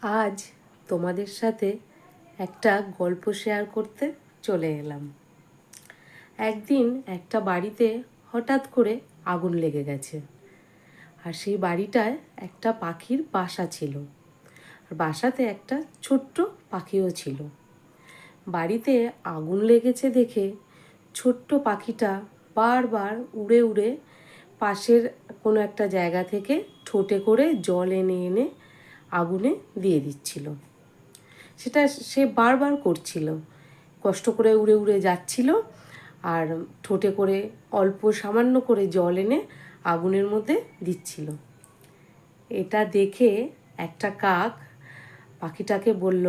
আজ তোমাদের সাথে একটা গল্প শেয়ার করতে চলে এলাম। একদিন একটা বাড়িতে হঠাৎ করে আগুন লেগে গেছে। আর সেই বাড়িটায় একটা পাখির বাসা ছিল। আর বাসাতে একটা ছোট্ট পাখিও ছিল। বাড়িতে আগুন লেগেছে দেখে ছোট্ট পাখিটা বারবার উড়ে উড়ে পাশের কোনো একটা জায়গা থেকে ঠোঁটে করে জল এনে এনে আগুনে দিয়ে দিচ্ছিল। সেটা সে বারবার করছিল, কষ্ট করে উড়ে উড়ে যাচ্ছিল আর ঠোঁটে করে অল্প সামান্য করে জল এনে আগুনের মধ্যে দিচ্ছিল। এটা দেখে একটা কাক পাখিটাকে বলল,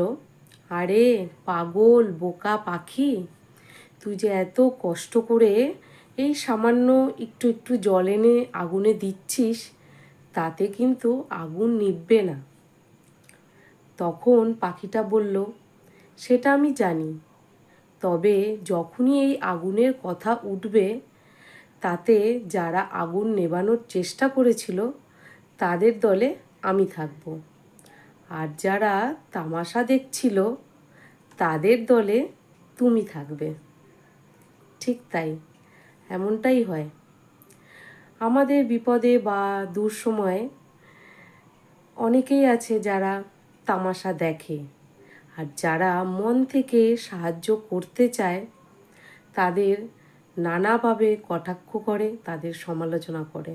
আরে পাগল বোকা পাখি, তুই যে এত কষ্ট করে এই সামান্য একটু একটু জল এনে আগুনে দিচ্ছিস, তাতে কিন্তু আগুন নিভবে না। তখন পাখিটা বলল, সেটা আমি জানি, তবে যখনই এই আগুনের কথা উঠবে, তাতে যারা আগুন নেভানোর চেষ্টা করেছিল তাদের দলে আমি থাকব, আর যারা তামাশা দেখছিল তাদের দলে তুমি থাকবে। ঠিক তাই, এমনটাই হয়। আমাদের বিপদে বা দুঃসময়ে অনেকেই আছে যারা তামাশা দেখে, আর যারা মন থেকে সাহায্য করতে চায় তাদের নানাভাবে কটাক্ষ করে, তাদের সমালোচনা করে।